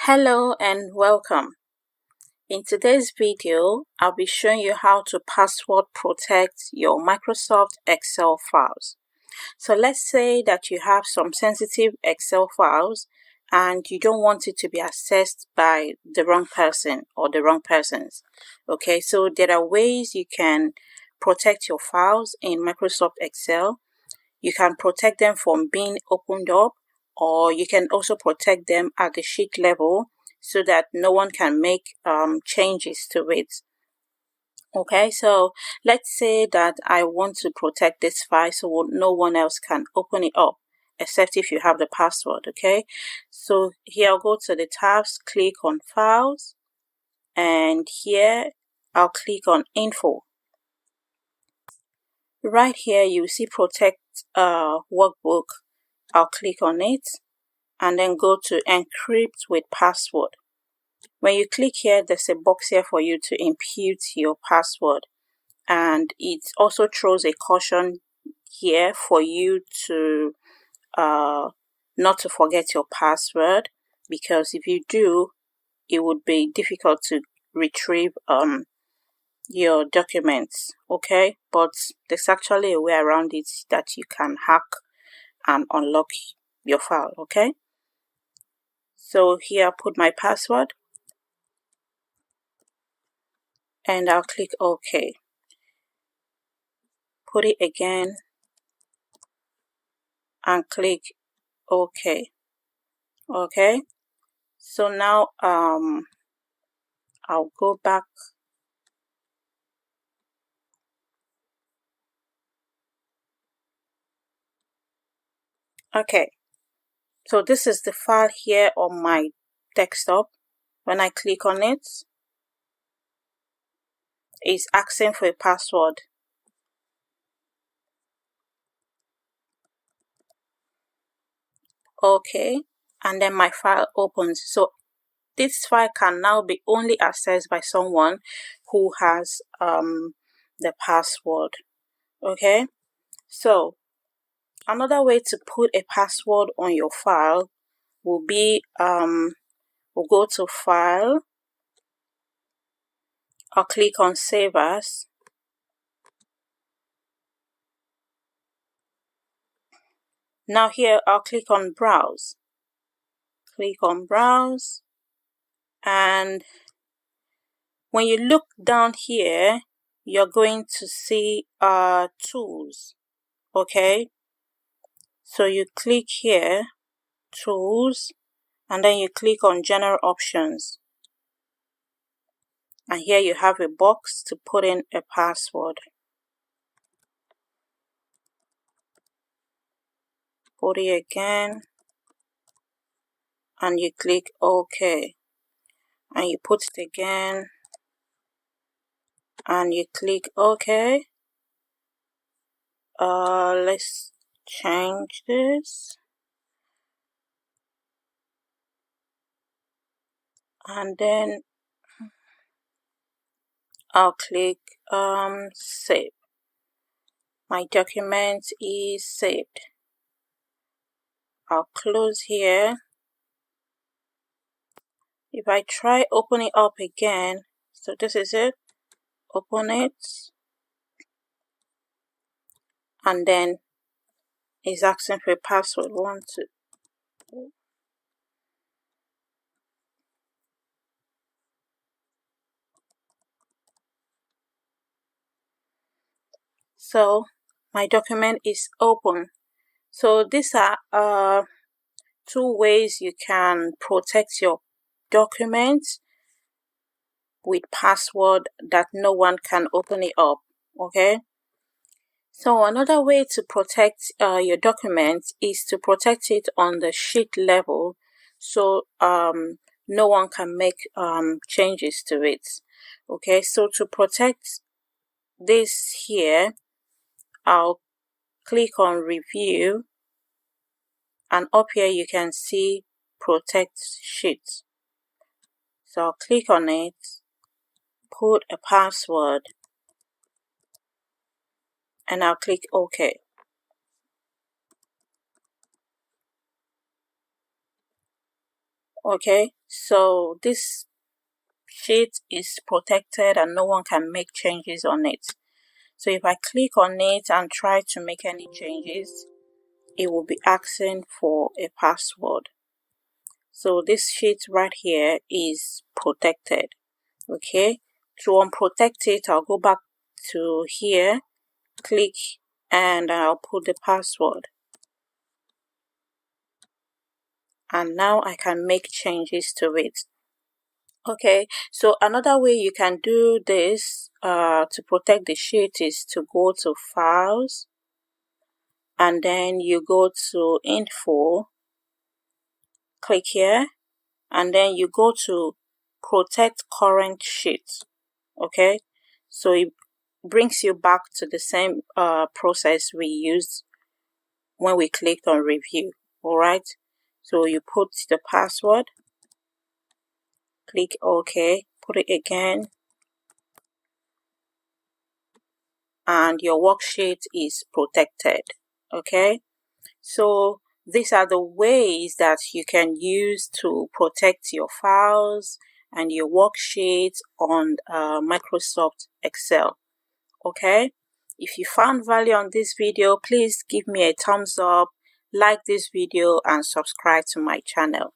Hello and welcome. In today's video, I'll be showing you how to password protect your Microsoft Excel files. So let's say that you have some sensitive Excel files and you don't want it to be accessed by the wrong person or the wrong persons. Okay, so there are ways you can protect your files in Microsoft Excel. You can protect them from being opened up, or you can also protect them at the sheet level so that no one can make changes to it. Okay, so let's say that I want to protect this file so no one else can open it up except if you have the password. Okay, so here I'll go to the tabs, click on files, and here I'll click on info. Right here you see protect workbook. I'll click on it and then go to encrypt with password. When you click here, there's a box here for you to input your password, and it also throws a caution here for you to not to forget your password, because if you do, it would be difficult to retrieve your documents. Okay, but there's actually a way around it that you can hack and unlock your file. Okay, so here I put my password and I'll click OK. Put it again and click OK. Okay, so now I'll go back. Okay, so this is the file here on my desktop. When I click on it, it's asking for a password. Okay, and then my file opens. So this file can now be only accessed by someone who has the password. Okay, so another way to put a password on your file will be we'll go to file. I'll click on save as. Now here I'll click on browse. Click on browse, and when you look down here, you're going to see tools. Okay, so you click here, tools, and then you click on general options, and here you have a box to put in a password. Put it again and you click OK, and you put it again and you click OK. Let's change this, and then I'll click save. My document is saved. I'll close here. If I try opening up again, so this is it, open it, and then it's asking for a password. 1, 2. So my document is open. So these are two ways you can protect your documents with password that no one can open it up. Okay, so another way to protect your document is to protect it on the sheet level, so no one can make changes to it. Okay, so to protect this here, I'll click on review, and up here you can see protect sheet. So I'll click on it, put a password, and I'll click OK. Okay, So this sheet is protected and no one can make changes on it. So if I click on it and try to make any changes, it will be asking for a password. So this sheet right here is protected. Okay, to unprotect it, I'll go back to here, click, and I'll put the password. And now I can make changes to it. Okay, so another way you can do this to protect the sheet is to go to Files, and then you go to Info, click here, and then you go to Protect Current Sheet. Okay, so it brings you back to the same process we used when we clicked on Review. All right, so you put the password, click OK, put it again, and your worksheet is protected. Okay, so these are the ways that you can use to protect your files and your worksheets on Microsoft Excel. Okay, if you found value on this video, please give me a thumbs up, like this video, and subscribe to my channel.